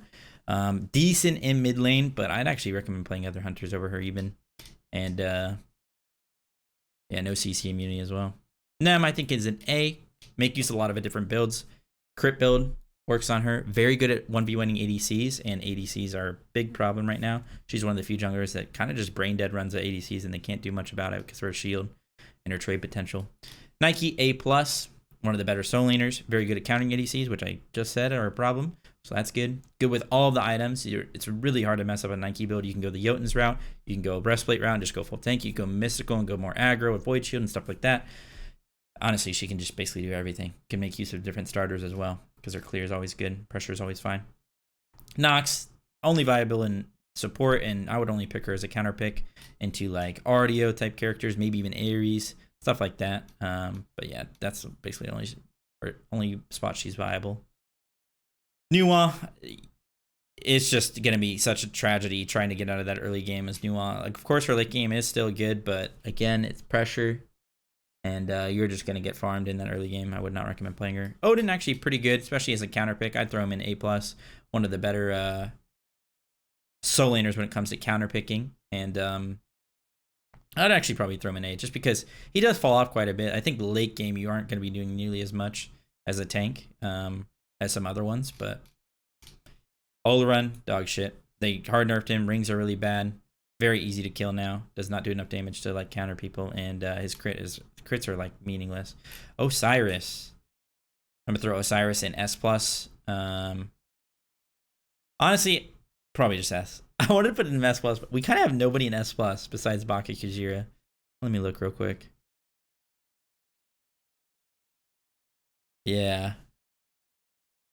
Decent in mid lane, but I'd actually recommend playing other hunters over her even. And yeah, no CC immunity as well. Nem, I think, is an A. Make use of a lot of different builds. Crit build works on her. Very good at 1v1ing ADCs, and ADCs are a big problem right now. She's one of the few junglers that kind of just brain dead runs at ADCs, and they can't do much about it because of her shield and her trade potential. Nike, A+. One of the better soul laners. Very good at countering ADCs, which I just said are a problem. So that's good. Good with all of the items. It's really hard to mess up a Nike build. You can go the Jotun's route. You can go breastplate route and just go full tank. You can go mystical and go more aggro with void shield and stuff like that. Honestly, she can just basically do everything. Can make use of different starters as well, because her clear is always good. Pressure is always fine. Nox, only viable in support, and I would only pick her as a counter pick into like RDO type characters, maybe even Ares, stuff like that. But yeah, that's basically the only spot she's viable. Nuwa, it's just going to be such a tragedy trying to get out of that early game as Nuwa. Like, of course, her late game is still good, but again, it's pressure. And you're just going to get farmed in that early game. I would not recommend playing her. Odin, actually pretty good, especially as a counter pick. I'd throw him in A+. One of the better soul laners when it comes to counter picking. And I'd actually probably throw him in A, just because he does fall off quite a bit. I think late game you aren't going to be doing nearly as much as a tank as some other ones. But Olorun, dog shit. They hard nerfed him. Rings are really bad. Very easy to kill now. Does not do enough damage to like counter people, and his crits are like meaningless. Osiris, I'm gonna throw Osiris in S+. Honestly, probably just S. I wanted to put it in S+, but we kind of have nobody in S+ besides Baka Kujira. Let me look real quick. Yeah.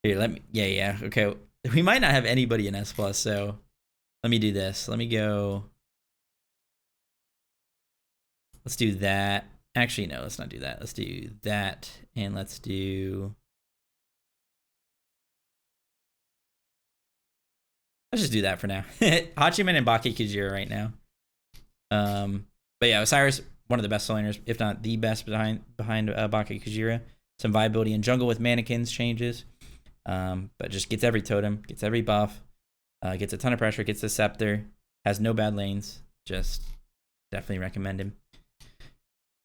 Here, let me. Yeah. Okay, we might not have anybody in S+. So let me do this. Let me go. Let's do that. Actually, no, let's not do that. Let's do that, and let's do... Let's just do that for now. Hachiman and Baki Kujira right now. But yeah, Osiris, one of the best soul laners, if not the best behind Baki Kujira. Some viability in jungle with mannequins changes. But just gets every totem, gets every buff, gets a ton of pressure, gets the scepter, has no bad lanes. Just definitely recommend him.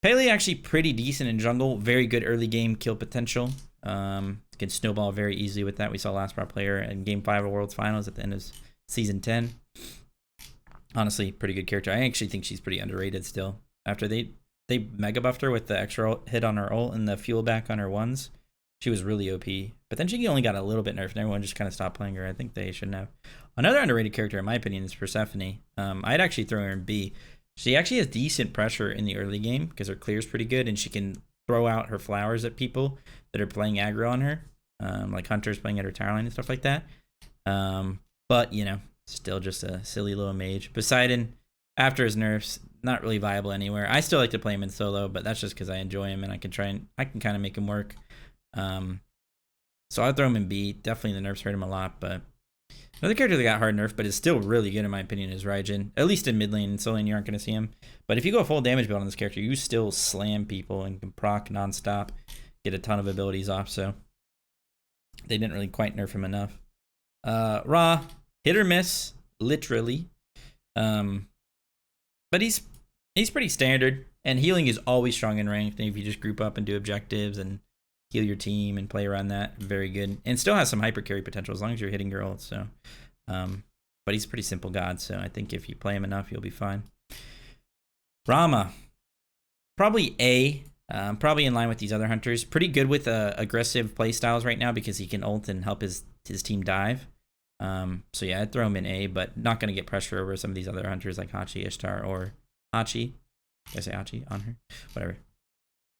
Pele actually pretty decent in jungle. Very good early game kill potential. Can snowball very easily with that. We saw last part player in Game 5 of World's Finals at the end of Season 10. Honestly, pretty good character. I actually think she's pretty underrated still. After they mega buffed her with the extra hit on her ult and the fuel back on her ones, she was really OP. But then she only got a little bit nerfed and everyone just kind of stopped playing her. I think they shouldn't have. Another underrated character, in my opinion, is Persephone. I'd actually throw her in B. She actually has decent pressure in the early game because her clear is pretty good, and she can throw out her flowers at people that are playing aggro on her, like hunters playing at her tower line and stuff like that. But, you know, still just a silly little mage. Poseidon, after his nerfs, not really viable anywhere. I still like to play him in solo, but that's just because I enjoy him and I can kind of make him work. So I'd throw him in B. Definitely the nerfs hurt him a lot, but another character that got hard nerfed, but is still really good in my opinion, is Raijin. At least in mid lane and solo lane, you aren't going to see him. But if you go full damage build on this character, you still slam people and can proc nonstop. get a ton of abilities off, so they didn't really quite nerf him enough. Raw, hit or miss, literally. But he's pretty standard, and healing is always strong in ranked. And if you just group up and do objectives and heal your team and play around that, very good. And still has some hyper carry potential as long as you're hitting your ult. So, but he's a pretty simple god, so I think if you play him enough, you'll be fine. Rama, probably A. Probably in line with these other hunters. Pretty good with aggressive play styles right now because he can ult and help his team dive. So yeah, I'd throw him in A, but not going to get pressure over some of these other hunters like Hachi, Ishtar, or Hachi. Did I say Hachi on her? Whatever.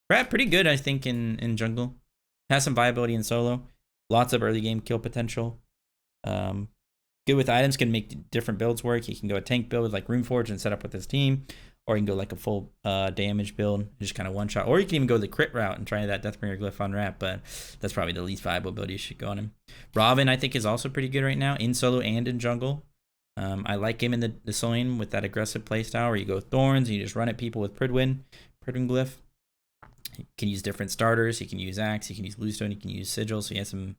Rat, pretty good, I think, in jungle. Has some viability in solo. Lots of early game kill potential. Good with items, can make different builds work. He can go a tank build with like Runeforge and set up with his team. Or you can go like a full damage build and just kind of one shot. Or you can even go the crit route and try that Deathbringer glyph on Rat, but that's probably the least viable build you should go on him. Robin, I think, is also pretty good right now in solo and in jungle. I like him in the soloing with that aggressive playstyle where you go Thorns and you just run at people with Pridwin glyph. You can use different starters. You can use Axe, you can use Bluestone, you can use Sigil, so he has some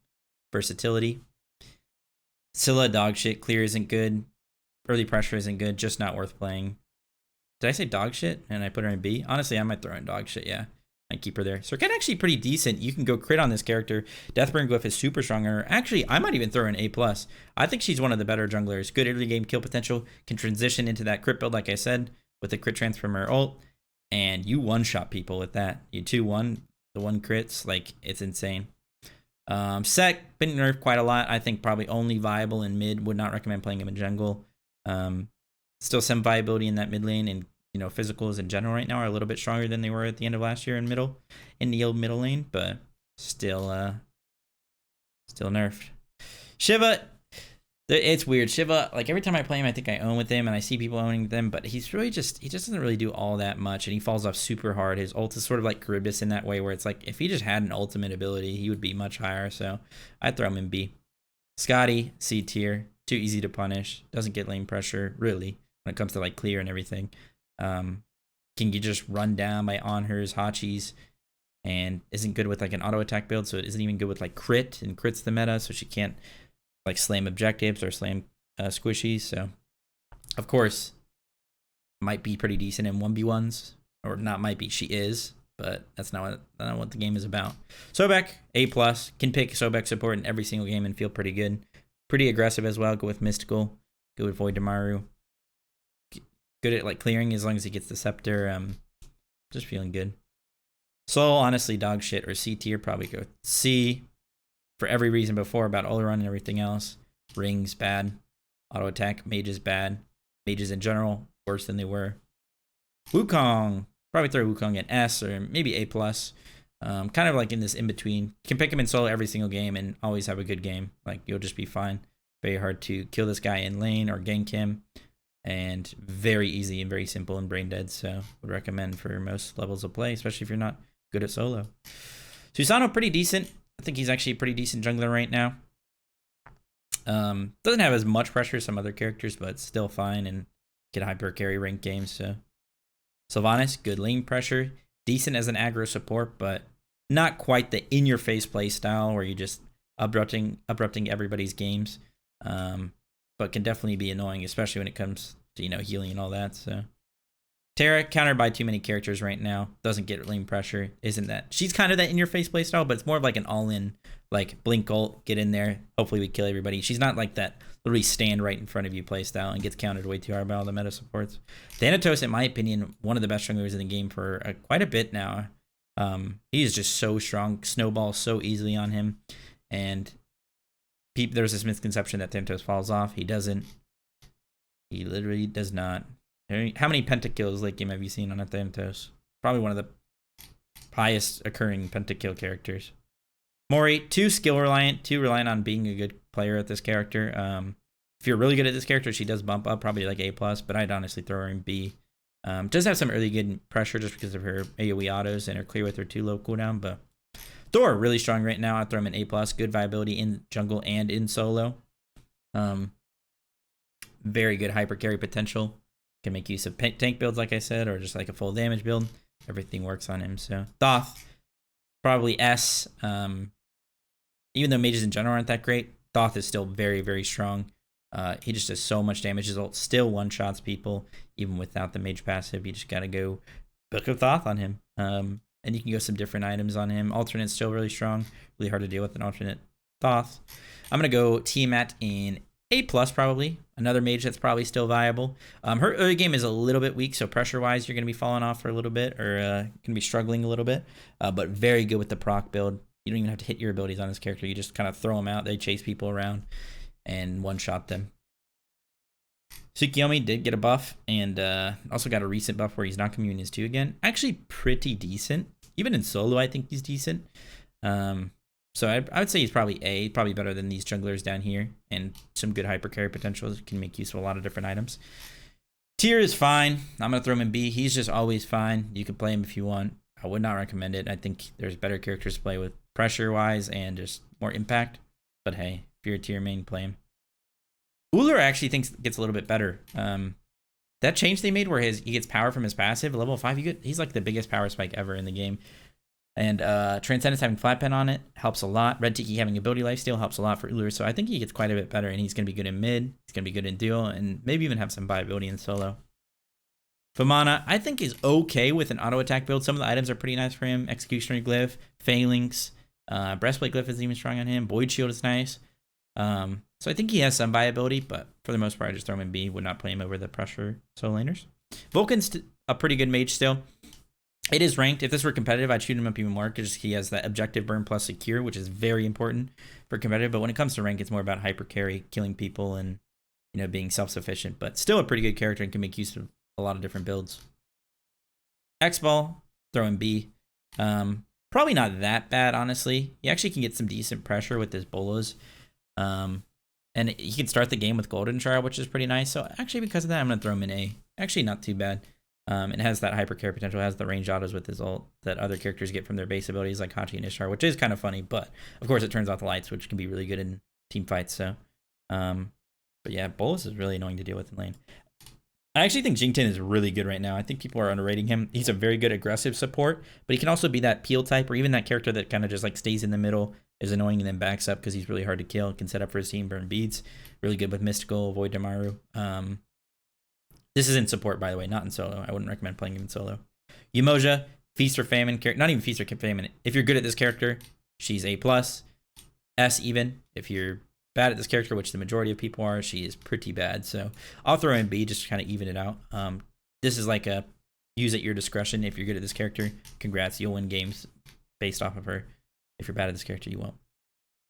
versatility. Scylla, dog shit. Clear isn't good. Early pressure isn't good, just not worth playing. Did I say dog shit and I put her in B? Honestly, I might throw in dog shit, yeah. I keep her there. Serkan actually pretty decent. You can go crit on this character. Deathbringer glyph is super strong on her. Actually, I might even throw her in A+. I think she's one of the better junglers. Good early game kill potential. Can transition into that crit build, like I said, with the crit transfer from her ult. And you one-shot people with that. You 2-1, the 1 crits. Like, it's insane. Sec, been nerfed quite a lot. I think probably only viable in mid. Would not recommend playing him in jungle. Still some viability in that mid lane, and you know, physicals in general right now are a little bit stronger than they were at the end of last year in the middle lane, but still nerfed. Shiva, it's weird. Shiva, like every time I play him, I think I own with him, and I see people owning them, but he just doesn't really do all that much, and he falls off super hard. His ult is sort of like Charybdis in that way, where it's like if he just had an ultimate ability, he would be much higher. So I'd throw him in B. Scotty, C tier. Too easy to punish. Doesn't get lane pressure, really, when it comes to like clear and everything. Can you just run down by Onhers, Hachis, and isn't good with like an auto attack build, so it isn't even good with like crit, and crit's the meta, so she can't like slam objectives or slam squishies. So of course might be pretty decent in 1v1s, or not might be, she is, but that's not what the game is about. Sobek, A+, can pick Sobek support in every single game and feel pretty good. Pretty aggressive as well. Go with Mystical. Go with Void Damaru. Good at like clearing as long as he gets the scepter. Just feeling good. Soul, honestly, dog shit, or C tier. Probably go C for every reason before about Oleron and everything else. Rings bad. Auto attack. Mages bad. Mages in general worse than they were. Wukong. Probably throw Wukong in S or maybe A+. Kind of like in this in between. You can pick him in solo every single game and always have a good game. Like, you'll just be fine. Very hard to kill this guy in lane or gank him, and very easy and very simple and brain dead. So would recommend for most levels of play, especially if you're not good at solo. Susano, pretty decent. I think he's actually a pretty decent jungler right now. Doesn't have as much pressure as some other characters, but still fine and can hyper carry ranked games. So Sylvanas, good lane pressure. Decent as an aggro support, but not quite the in-your-face play style where you just abrupting everybody's games. But can definitely be annoying, especially when it comes to, you know, healing and all that. So Terra, countered by too many characters right now. Doesn't get lane pressure. Isn't that? She's kind of that in-your-face play style, but it's more of like an all-in, like blink ult, get in there. Hopefully we kill everybody. She's not like that literally stand right in front of you play style and gets countered way too hard by all the meta supports. Thanatos, in my opinion, one of the best junglers in the game for quite a bit now. He is just so strong. Snowballs so easily on him. And there's this misconception that Thanatos falls off. He doesn't. He literally does not. How many pentakills late game have you seen on a Thanatos? Probably one of the highest occurring pentakill characters. Mori, too skill reliant, too reliant on being a good player at this character. If you're really good at this character, she does bump up, probably like A+, but I'd honestly throw her in B. Does have some early good pressure just because of her AoE autos and her clear with her 2 low cooldown, but Thor, really strong right now. I'd throw him in A+, good viability in jungle and in solo. Very good hyper carry potential. Can make use of tank builds, like I said, or just like a full damage build. Everything works on him. So Thoth, probably S. Even though mages in general aren't that great, Thoth is still very, very strong. He just does so much damage. His ult still one-shots people, even without the mage passive. You just gotta go Book of Thoth on him. And you can go some different items on him. Alternate's still really strong. Really hard to deal with an alternate Thoth. I'm gonna go Tiamat in A+ probably. Another mage that's probably still viable. Her early game is a little bit weak, so pressure-wise, you're gonna be falling off for a little bit, or gonna be struggling a little bit. But very good with the proc build. You don't even have to hit your abilities on this character. You just kind of throw them out. They chase people around and one-shot them. Tsukiyomi did get a buff, and also got a recent buff where he's not coming in his 2 again. Actually pretty decent. Even in solo, I think he's decent. So I would say he's probably A, probably better than these junglers down here, and some good hyper carry potentials. Can make use of a lot of different items. Tier is fine. I'm going to throw him in B. He's just always fine. You can play him if you want. I would not recommend it. I think there's better characters to play with pressure-wise and just more impact. But hey, if you're a tier main, play him. Ullr I actually think gets a little bit better. That change they made where he gets power from his passive, level 5, he's like the biggest power spike ever in the game. And Transcendence having flat pen on it helps a lot. Red Tiki having ability lifesteal helps a lot for Ullr. So I think he gets quite a bit better, and he's going to be good in mid. He's going to be good in duo, and maybe even have some viability in solo. Famana, I think, is okay with an auto attack build. Some of the items are pretty nice for him. Executionary Glyph, Phalanx, Breastplate Glyph is even strong on him. Void Shield is nice. So I think he has some viability, but for the most part, I just throw him in B. Would not play him over the pressure solo laners. Vulcan's a pretty good mage still. It is ranked. If this were competitive, I'd shoot him up even more because he has that objective burn plus secure, which is very important for competitive. But when it comes to rank, it's more about hyper carry, killing people, and being self-sufficient. But still a pretty good character and can make use of a lot of different builds. X-Ball, throw in B. Probably not that bad, honestly. He actually can get some decent pressure with his bolas. And he can start the game with Golden Trial, which is pretty nice. So actually, because of that, I'm going to throw him in A. Actually, not too bad. It has that hyper care potential, has the range autos with his ult that other characters get from their base abilities like Hachi and Ishtar, which is kind of funny. But of course, it turns off the lights, which can be really good in team fights. So, but yeah, Bolus is really annoying to deal with in lane. I actually think Jington is really good right now. I think people are underrating him. He's a very good aggressive support, but he can also be that peel type, or even that character that kind of just like stays in the middle, is annoying, and then backs up because he's really hard to kill. Can set up for his team, burn beads. Really good with Mystical, Void Damaru. This is in support, by the way, not in solo. I wouldn't recommend playing him in solo. Umoja, Feast or Famine, not even Feast or Famine. If you're good at this character, she's A+. S even. If you're bad at this character, which the majority of people are, she is pretty bad. So I'll throw in B just to kind of even it out. This is like a use at your discretion. If you're good at this character, congrats, you'll win games based off of her. If you're bad at this character, you won't.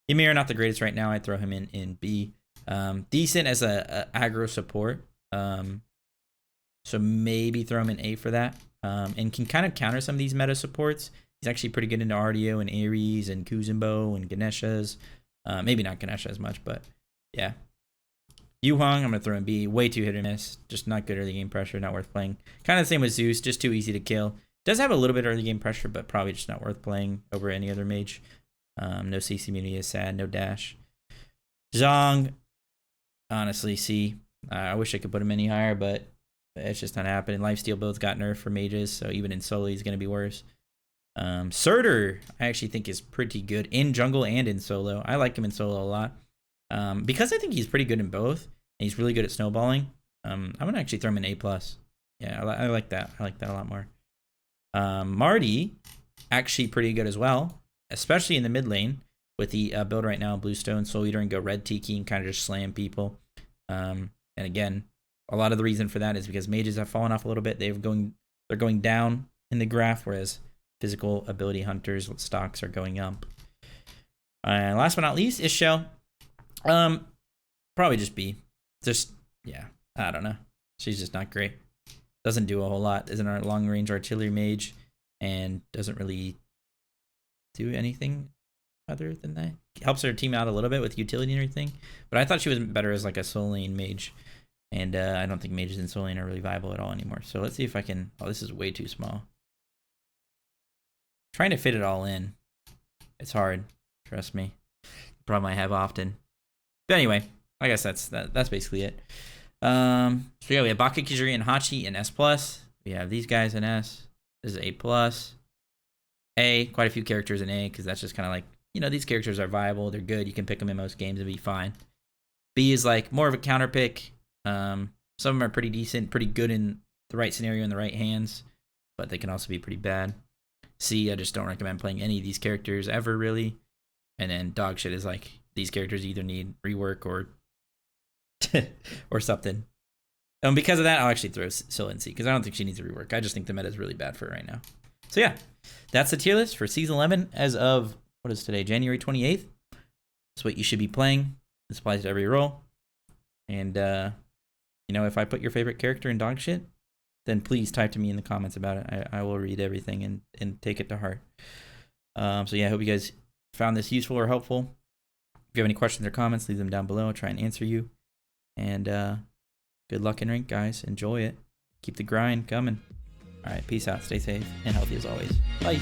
Ymir, not the greatest right now. I'd throw him in B. Decent as a aggro support. So maybe throw him in A for that. And can kind of counter some of these meta supports. He's actually pretty good into RDO and Ares and Kuzumbo and Ganeshas. Maybe not Ganesha as much, but yeah. Yuhong, I'm going to throw in B. Way too hit or miss. Just not good early game pressure. Not worth playing. Kind of the same with Zeus. Just too easy to kill. Does have a little bit of early game pressure, but probably just not worth playing over any other mage. No CC immunity is sad. No dash. Zhong, honestly, C. I wish I could put him any higher, but it's just not happening. Lifesteal builds got nerfed for mages, so even in solo, he's going to be worse. Surtur, I actually think is pretty good in jungle and in solo. I like him in solo a lot. Because I think he's pretty good in both, and he's really good at snowballing. I'm going to actually throw him in A+. Yeah, I like that. I like that a lot more. Marty, actually pretty good as well, especially in the mid lane with the build right now, Bluestone, Soul Eater, and go Red Tiki and kind of just slam people. And again, a lot of the reason for that is because mages have fallen off a little bit. They're going down in the graph, whereas physical ability hunters stocks are going up. And last but not least, Ishel. Probably just B. Just, yeah, I don't know. She's just not great. Doesn't do a whole lot. Isn't our long range artillery mage, and doesn't really do anything other than that. Helps her team out a little bit with utility and everything, but I thought she was better as like a soul lane mage, and I don't think mages in soul lane are really viable at all anymore. So let's see if I can. Oh, this is way too small. Trying to fit it all in, it's hard. Trust me. Problem I have often. But anyway, I guess that's basically it. So yeah, we have Baka Kijiri and Hachi in S+. We have these guys in S. This is A+. A, quite a few characters in A, because that's just kind of like, you know, these characters are viable. They're good. You can pick them in most games and be fine. B is like more of a counter pick. Some of them are pretty decent, pretty good in the right scenario in the right hands, but they can also be pretty bad. C, I just don't recommend playing any of these characters ever, really. And then dog shit is like, these characters either need rework or or something. And because of that, I'll actually throw Scylla in C, because I don't think she needs a rework. I just think the meta is really bad for her right now. So yeah, that's the tier list for Season 11 as of, what is today, January 28th. That's what you should be playing. This applies to every role. And, you know, if I put your favorite character in dog shit, then please type to me in the comments about it. I will read everything and take it to heart. So yeah, I hope you guys found this useful or helpful. If you have any questions or comments, leave them down below. I'll try and answer you. And good luck in rank, guys. Enjoy it. Keep the grind coming. All right, peace out. Stay safe and healthy as always. Bye.